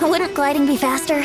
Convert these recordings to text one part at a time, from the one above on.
Wouldn't gliding be faster?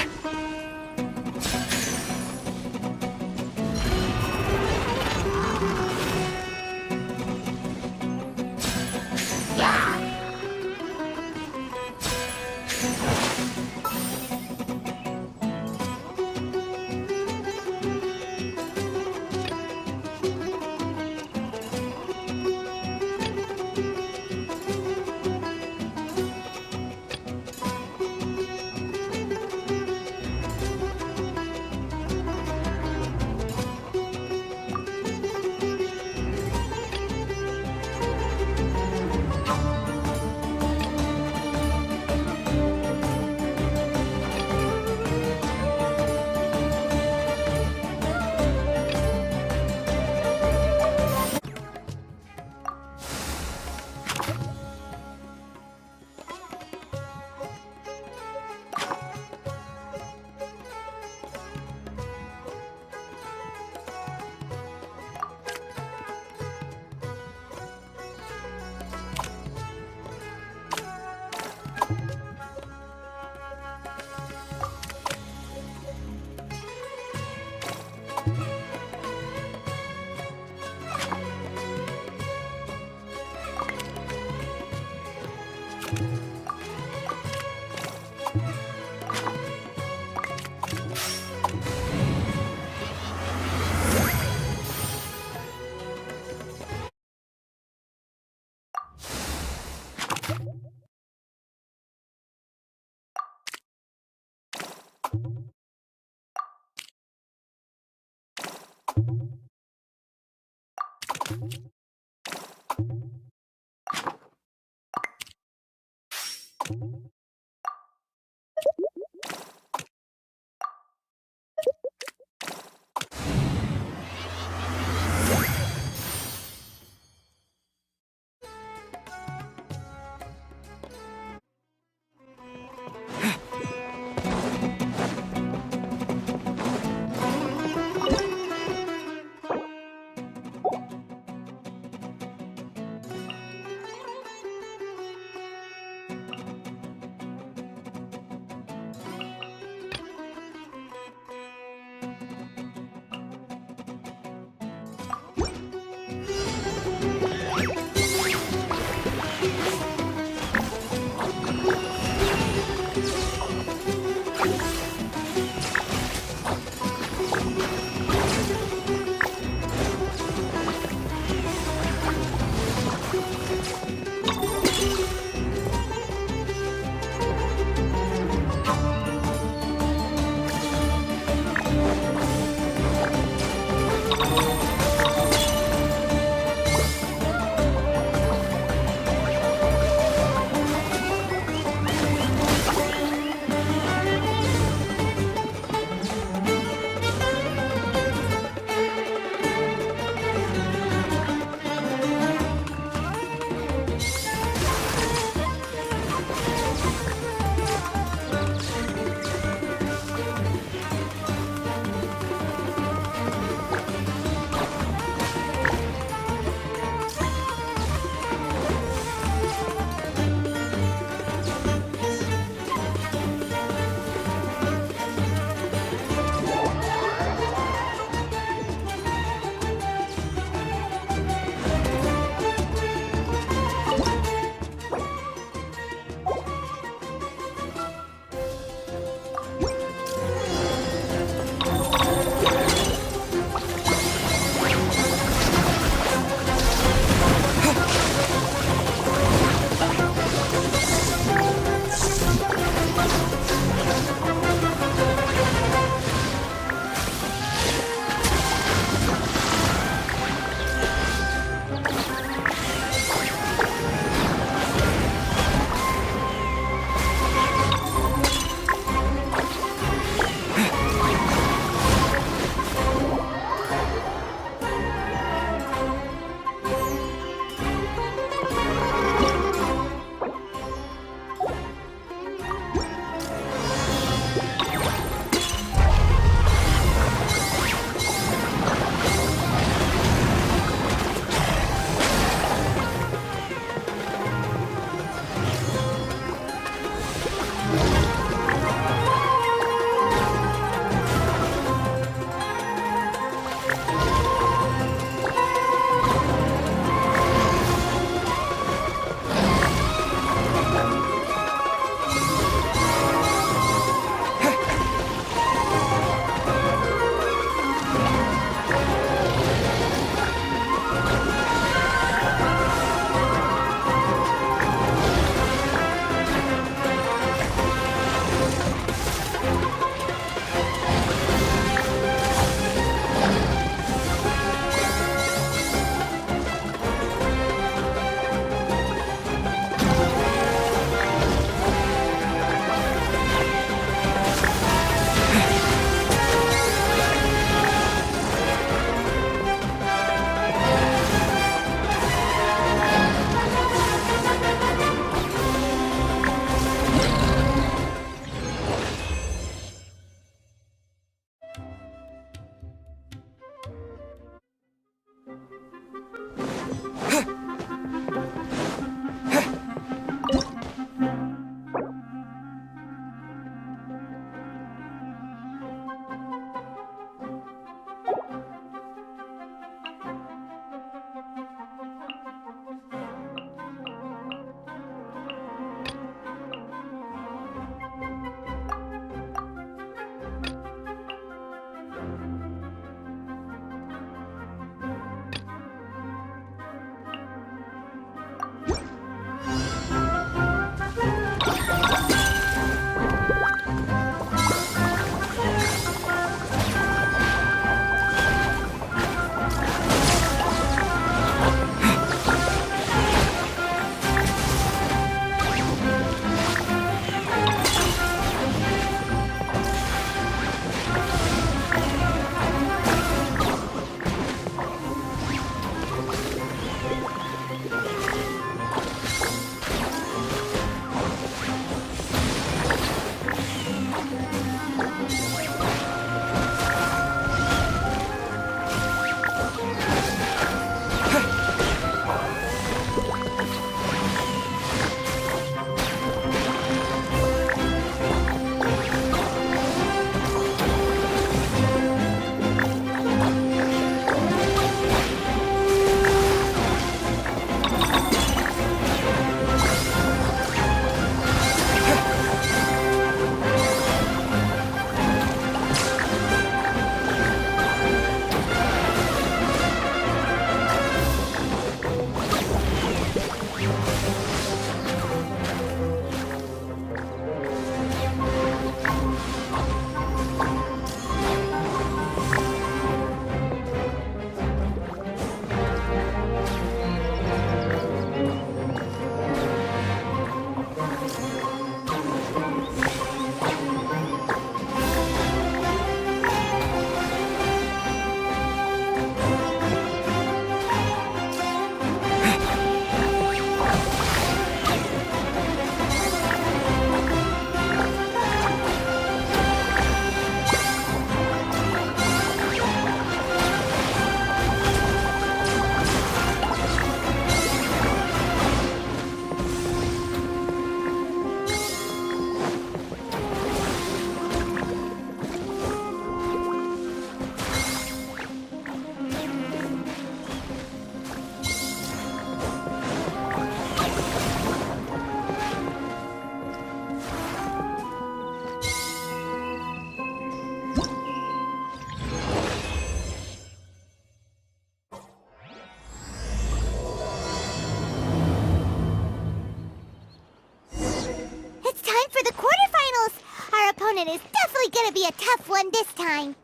be a tough one this time.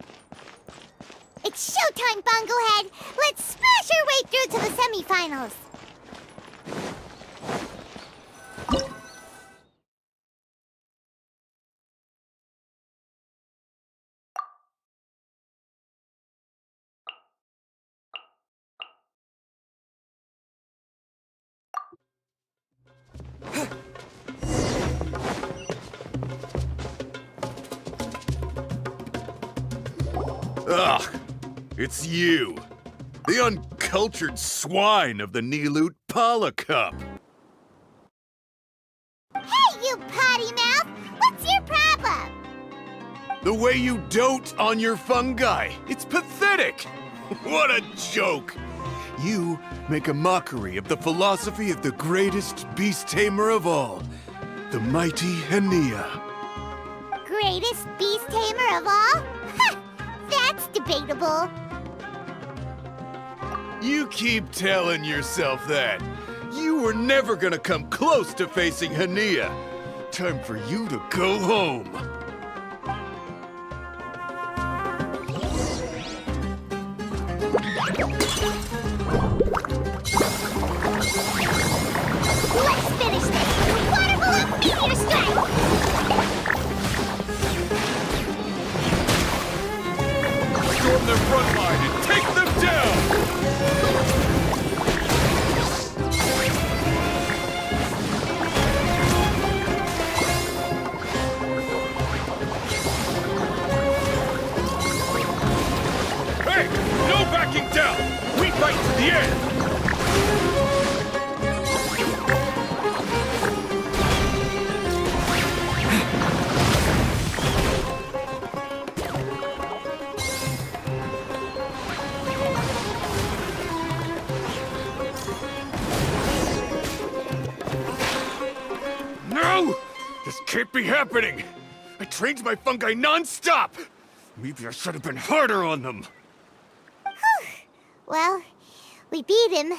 It's showtime, Bongohead! Let's smash our way through to the semifinals! Ugh! It's you! The uncultured swine of the Niloot Pala Cup! Hey, you potty mouth! What's your problem? The way you dote on your fungi! It's pathetic! What a joke! You make a mockery of the philosophy of the greatest beast tamer of all, the mighty Hania. Greatest beast tamer of all? Ha! That's debatable. You keep telling yourself that. You were never gonna come close to facing Hania. Time for you to go home. Let's finish this! Water balloon meteor strike! Storm their front line and take them down! Hey! No backing down! We fight to the end! No! This can't be happening! I trained my fungi non-stop! Maybe I should have been harder on them! Well, we beat him,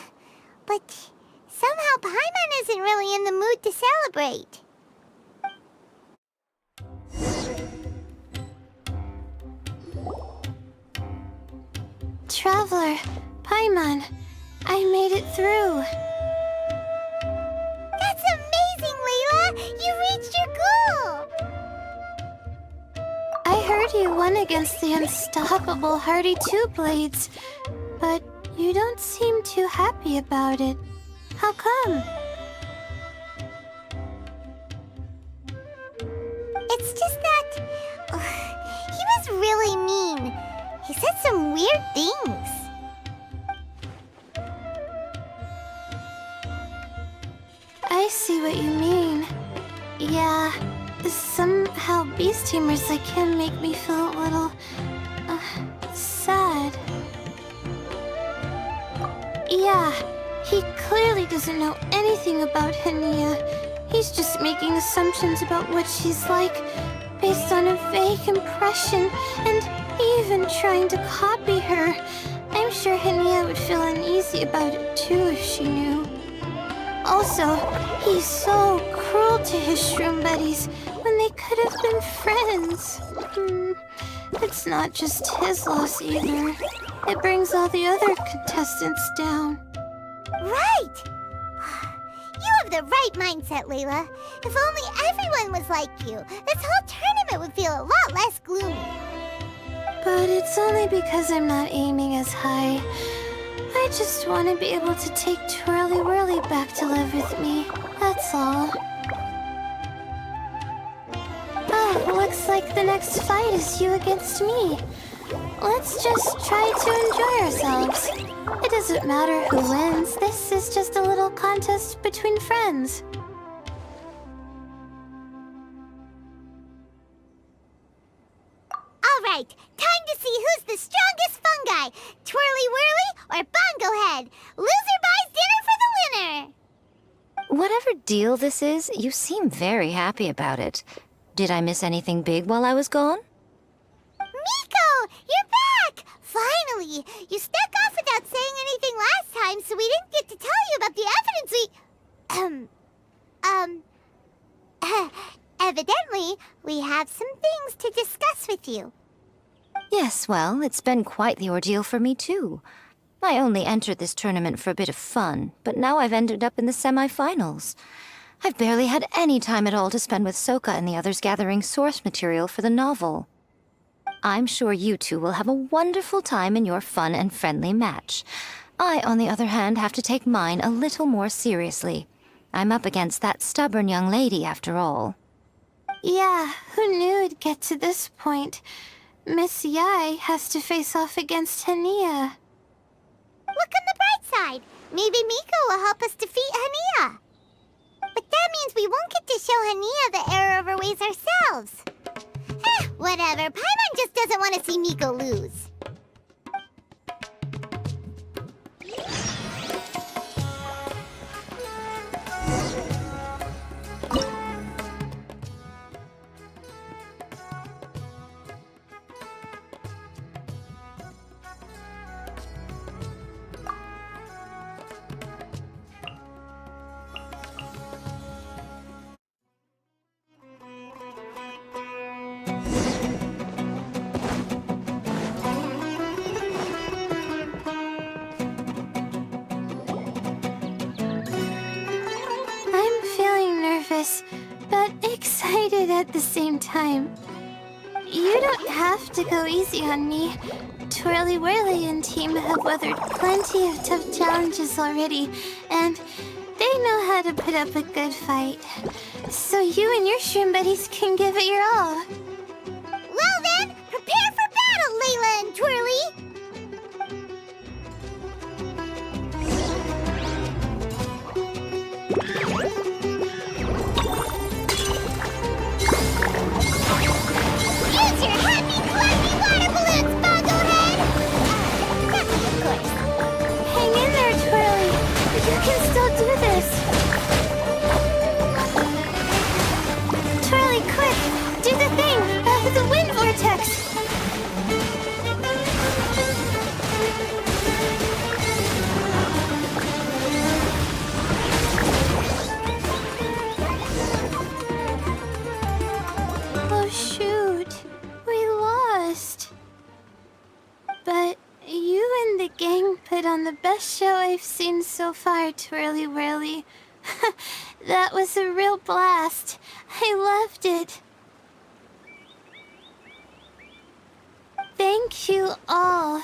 but somehow Paimon isn't really in the mood to celebrate. Traveler, Paimon, I made it through. That's amazing, Layla! You reached your goal! I heard you won against the unstoppable Hardy Two Blades, but you don't seem too happy about it. How come? It's just that... he was really mean. He said some weird things. I see what you mean. Yeah, somehow beast tamers like him make me feel a little... sad. Yeah, he clearly doesn't know anything about Hania. He's just making assumptions about what she's like, based on a vague impression, and even trying to copy her. I'm sure Hania would feel uneasy about it too if she knew. Also, he's so cruel to his shroom buddies when they could have been friends. It's not just his loss either. It brings all the other contestants down. Right! You have the right mindset, Layla. If only everyone was like you, this whole tournament would feel a lot less gloomy. But it's only because I'm not aiming as high. I just want to be able to take Twirly Whirly back to live with me. That's all. Oh, looks like the next fight is you against me. Let's just try to enjoy ourselves. It doesn't matter who wins. This is just a little contest between friends. All right, time to see who's the strongest fungi, Twirly Whirly or Bongo Head. Loser buys dinner for the winner. Whatever deal this is, you seem very happy about it. Did I miss anything big while I was gone? Miko, you're back! Finally! You snuck off without saying anything last time, so we didn't get to tell you about the evidence we... Evidently, we have some things to discuss with you. Yes, well, it's been quite the ordeal for me too. I only entered this tournament for a bit of fun, but now I've ended up in the semi-finals. I've barely had any time at all to spend with Soka and the others gathering source material for the novel. I'm sure you two will have a wonderful time in your fun and friendly match. I, on the other hand, have to take mine a little more seriously. I'm up against that stubborn young lady, after all. Yeah, who knew it'd get to this point? Miss Yai has to face off against Hania. Look on the bright side. Maybe Miko will help us defeat Hania. But that means we won't get to show Hania the error of our ways ourselves. Whatever. Paimon just doesn't want to see Miko lose. But excited at the same time. You don't have to go easy on me. Twirly Whirly and team have weathered plenty of tough challenges already, and they know how to put up a good fight. So you and your shroom buddies can give it your all. Well then, prepare for battle, Layla and Twirly! Use your happy, clappy water balloons, Bogglehead! Of course. Hang in there, Twirly. You can still do this. Twirly, quick! Do the thing! The wind vortex! Oh, shoot. We lost. But you and the gang put on the best show I've seen so far, Twirly Whirly. That was a real blast. I loved it. Thank you all.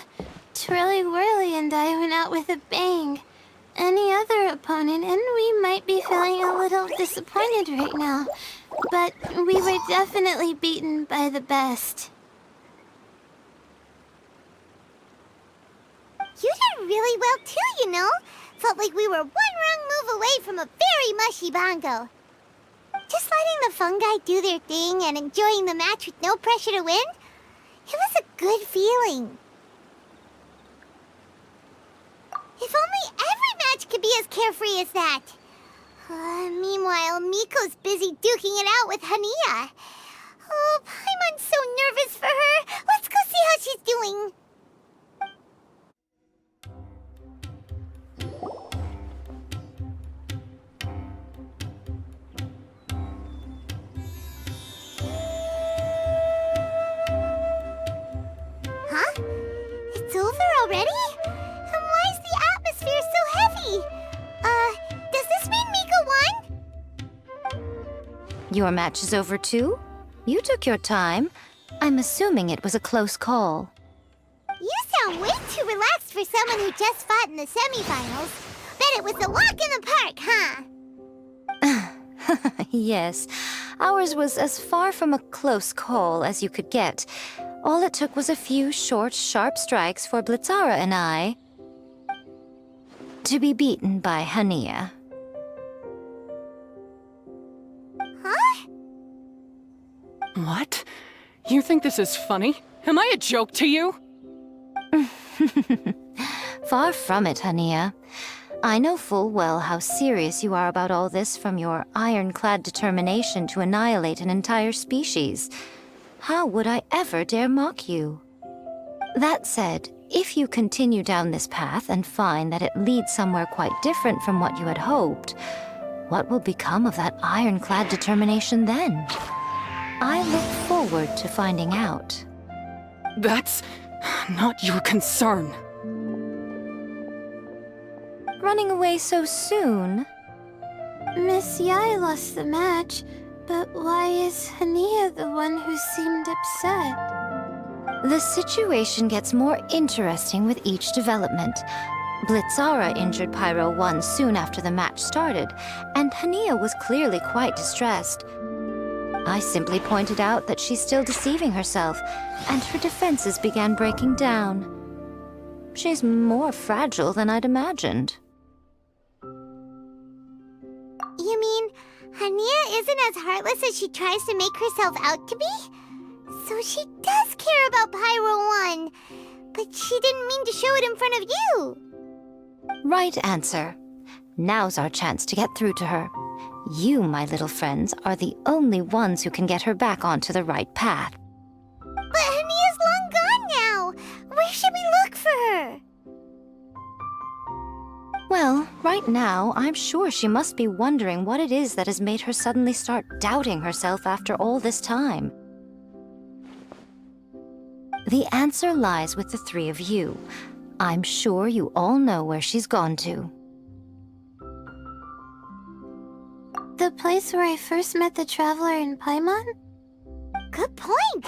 Twirly Whirly and I went out with a bang. Any other opponent, and we might be feeling a little disappointed right now. But we were definitely beaten by the best. You did really well too, you know. Felt like we were one wrong move away from a very mushy bongo. Just letting the fungi do their thing and enjoying the match with no pressure to win, it was a good feeling. If only every match could be as carefree as that. Meanwhile, Miko's busy duking it out with Hania. Oh, Paimon's so nervous for her. Let's go see how she's doing. Huh? It's over already? And why is the atmosphere so heavy? Does this mean Miko won? Your match is over too? You took your time. I'm assuming it was a close call. You sound way too relaxed for someone who just fought in the semifinals. Bet it was a walk in the park, huh? Yes, ours was as far from a close call as you could get. All it took was a few short, sharp strikes for Blitzara and I to be beaten by Hania. Huh? What? You think this is funny? Am I a joke to you? Far from it, Hania. I know full well how serious you are about all this, from your ironclad determination to annihilate an entire species. How would I ever dare mock you? That said, if you continue down this path and find that it leads somewhere quite different from what you had hoped, what will become of that ironclad determination then? I look forward to finding out. That's not your concern. Running away so soon? Miss Yai lost the match, but why is Hania the one who seemed upset? The situation gets more interesting with each development. Blitzara injured Pyro 1 soon after the match started, and Hania was clearly quite distressed. I simply pointed out that she's still deceiving herself, and her defenses began breaking down. She's more fragile than I'd imagined. You mean Hania isn't as heartless as she tries to make herself out to be? So she does care about Pyro 1, but she didn't mean to show it in front of you. Right answer. Now's our chance to get through to her. You, my little friends, are the only ones who can get her back onto the right path. But Hania's long gone now. Where should we look for her? Well, right now, I'm sure she must be wondering what it is that has made her suddenly start doubting herself after all this time. The answer lies with the three of you. I'm sure you all know where she's gone to. The place where I first met the Traveler in Paimon? Good point.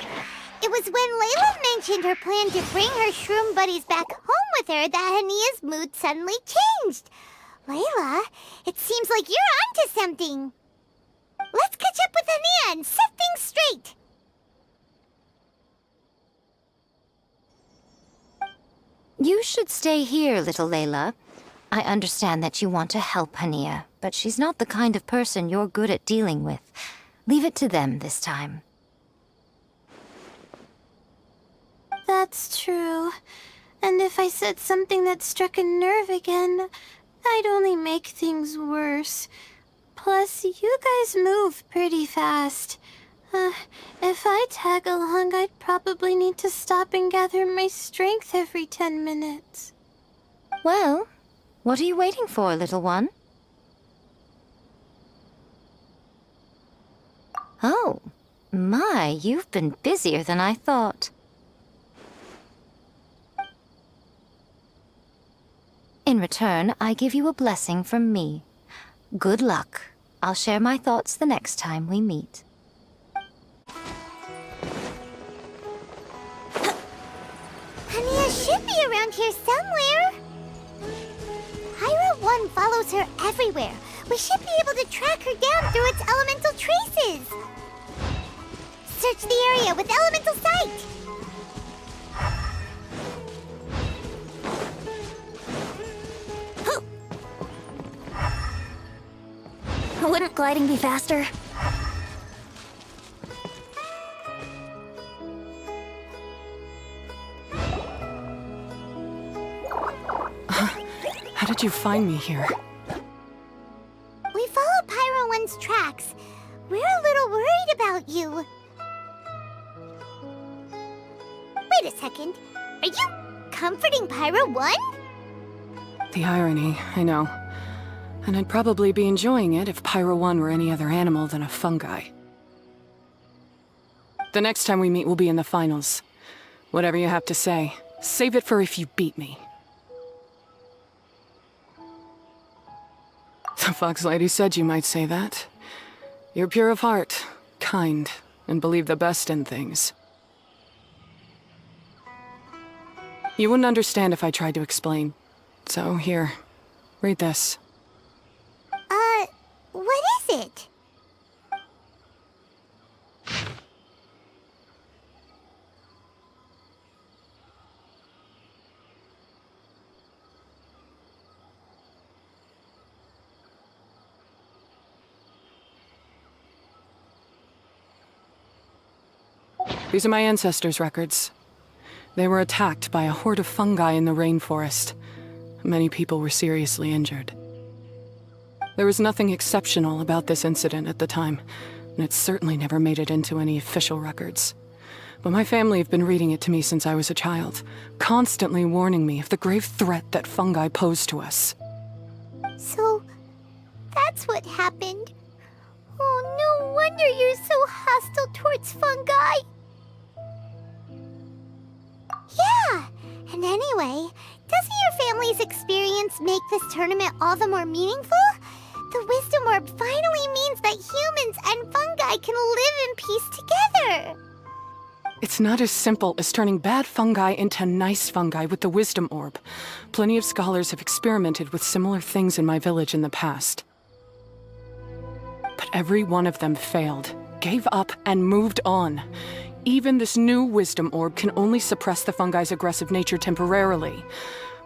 It was when Layla mentioned her plan to bring her shroom buddies back home with her that Hania's mood suddenly changed. Layla, it seems like you're onto something. Let's catch up with Hania and set things straight. You should stay here, little Layla. I understand that you want to help Hania, but she's not the kind of person you're good at dealing with. Leave it to them this time. That's true. And if I said something that struck a nerve again, I'd only make things worse. Plus, you guys move pretty fast. If I tag along, I'd probably need to stop and gather my strength every 10 minutes. Well, what are you waiting for, little one? Oh, my, you've been busier than I thought. In return, I give you a blessing from me. Good luck. I'll share my thoughts the next time we meet. Hania should be around here somewhere. Pyro 1 follows her everywhere. We should be able to track her down through its elemental traces. Search the area with elemental sight. Wouldn't gliding be faster? How did you find me here? We followed Pyro 1's tracks. We're a little worried about you. Wait a second. Are you comforting Pyro 1? The irony, I know. And I'd probably be enjoying it if Pyro 1 were any other animal than a fungi. The next time we meet will be in the finals. Whatever you have to say, save it for if you beat me. The Fox Lady said you might say that. You're pure of heart, kind, and believe the best in things. You wouldn't understand if I tried to explain. So here, read this. What is it? These are my ancestors' records. They were attacked by a horde of fungi in the rainforest. Many people were seriously injured. There was nothing exceptional about this incident at the time, and it certainly never made it into any official records. But my family have been reading it to me since I was a child, constantly warning me of the grave threat that fungi pose to us. So, that's what happened. Oh, no wonder you're so hostile towards fungi. Yeah, and anyway, doesn't your family's experience make this tournament all the more meaningful? The Wisdom Orb finally means that humans and fungi can live in peace together. It's not as simple as turning bad fungi into nice fungi with the Wisdom Orb. Plenty of scholars have experimented with similar things in my village in the past. But every one of them failed, gave up, and moved on. Even this new Wisdom Orb can only suppress the fungi's aggressive nature temporarily.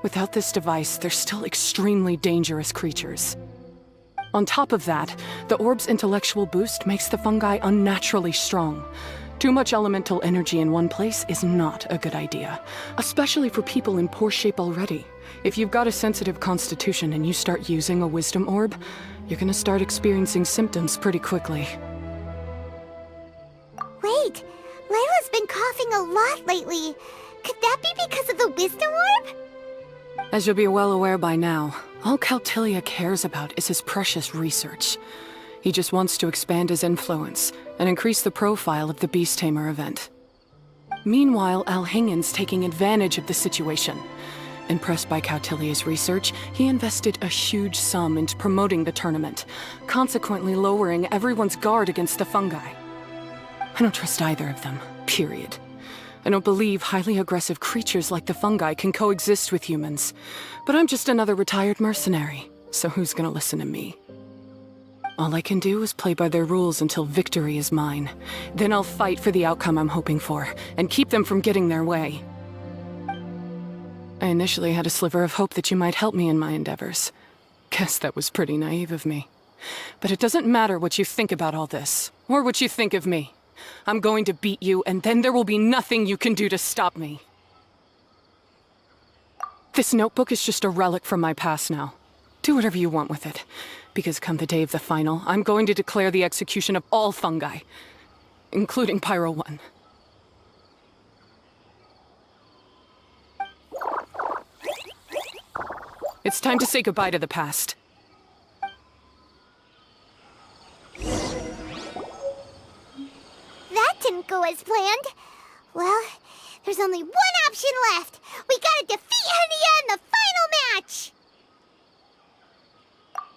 Without this device, they're still extremely dangerous creatures. On top of that, the orb's intellectual boost makes the fungi unnaturally strong. Too much elemental energy in one place is not a good idea, especially for people in poor shape already. If you've got a sensitive constitution and you start using a Wisdom Orb, you're gonna start experiencing symptoms pretty quickly. Wait, Layla's been coughing a lot lately. Could that be because of the Wisdom Orb? As you'll be well aware by now, all Caltilia cares about is his precious research. He just wants to expand his influence and increase the profile of the Beast Tamer event. Meanwhile, Alhingen's taking advantage of the situation. Impressed by Cautilia's research, he invested a huge sum into promoting the tournament, consequently lowering everyone's guard against the fungi. I don't trust either of them, period. I don't believe highly aggressive creatures like the fungi can coexist with humans. But I'm just another retired mercenary, so who's gonna listen to me? All I can do is play by their rules until victory is mine. Then I'll fight for the outcome I'm hoping for, and keep them from getting their way. I initially had a sliver of hope that you might help me in my endeavors. Guess that was pretty naive of me. But it doesn't matter what you think about all this, or what you think of me. I'm going to beat you, and then there will be nothing you can do to stop me. This notebook is just a relic from my past now. Do whatever you want with it. Because come the day of the final, I'm going to declare the execution of all fungi, including Pyro 1. It's time to say goodbye to the past. That didn't go as planned. Well, there's only one option left. We gotta defeat Hania in the final match!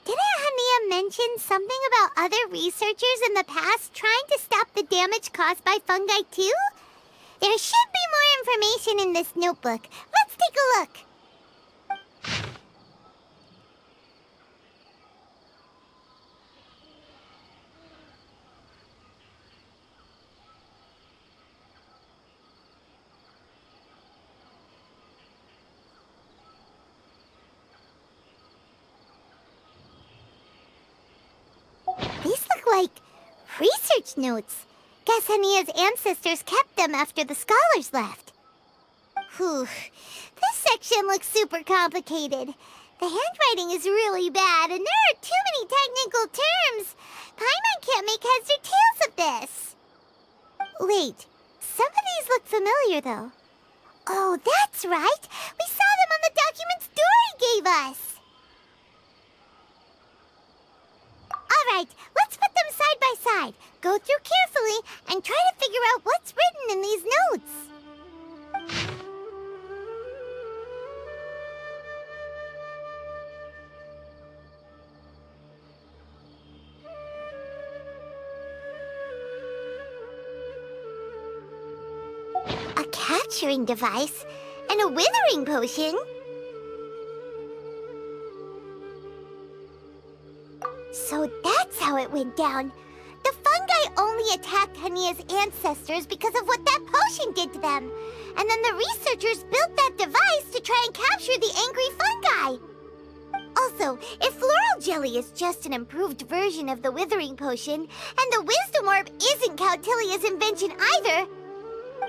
Didn't Hania mention something about other researchers in the past trying to stop the damage caused by fungi too? There should be more information in this notebook. Let's take a look. These look like research notes. Guess Hania's ancestors kept them after the scholars left. Whew. This section looks super complicated. The handwriting is really bad, and there are too many technical terms. Paimon can't make heads or tails of this. Wait, some of these look familiar, though. Oh, that's right. We saw them on the documents Dory gave us. All right, let's put them side by side, go through carefully, and try to figure out what's written in these notes. A capturing device and a withering potion. So that's how it went down. The fungi only attacked Hania's ancestors because of what that potion did to them. And then the researchers built that device to try and capture the angry fungi. Also, if floral jelly is just an improved version of the withering potion, and the wisdom orb isn't Cautilia's invention either,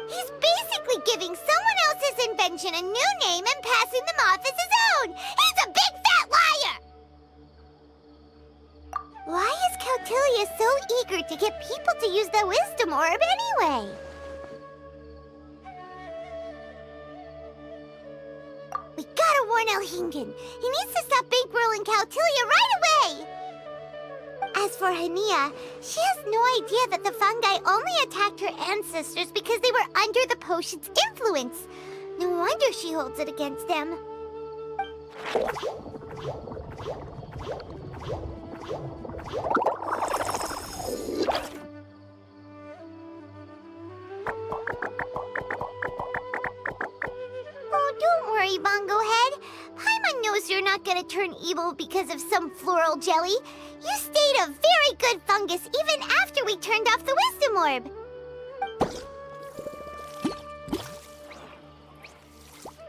he's basically giving someone else's invention a new name and passing them off as his own. He's a big fat liar! Why is Cautilia so eager to get people to use the wisdom orb anyway? We gotta warn Alhingen. He needs to stop bankrolling Cautilia right away! As for Hania, She has no idea that the fungi only attacked her ancestors because they were under the potion's influence. No wonder she holds it against them. Oh, don't worry, Bongo Head. Paimon knows you're not gonna turn evil because of some floral jelly. You stayed a very good fungus even after we turned off the wisdom orb.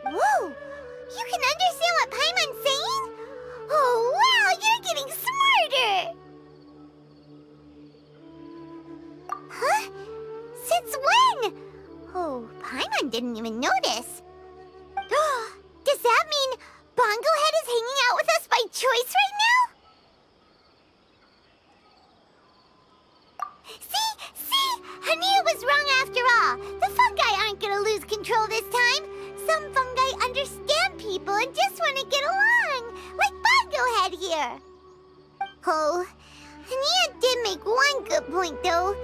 Whoa! You can understand what Paimon's saying? Oh, wow! You're getting smarter! Huh? Since when? Oh, Paimon didn't even notice. Does that mean Bongo Head is hanging out with us by choice right now? See? Hania was wrong after all. The fungi aren't gonna lose control this time. Some fungi understand people and just want to get along, like Bongo Head here. Oh, Hania did make one good point, though.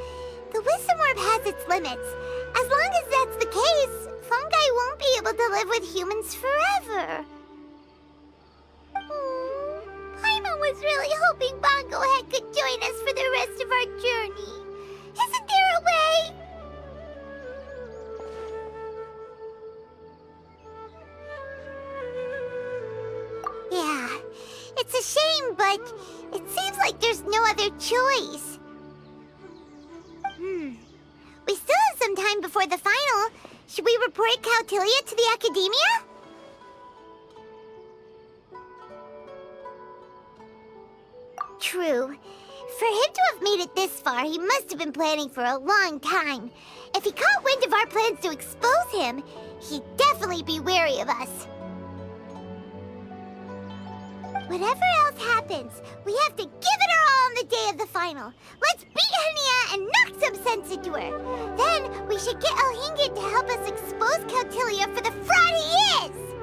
The wisdom orb has its limits. As long as that's the case, fungi won't be able to live with humans forever. Paimon was really hoping Bongo Head could join us for the rest of our journey. Isn't there a way? Yeah, it's a shame, but it seems like there's no other choice. We still have some time before the final. Should we report Cautilia to the Academia? True. For him to have made it this far, he must have been planning for a long time. If he caught wind of our plans to expose him, he'd definitely be wary of us. Whatever else happens, we have to give it our all on the day of the final. Let's beat Hania and knock some sense into her. Then we should get Elhingid to help us expose Cautilia for the fraud he is!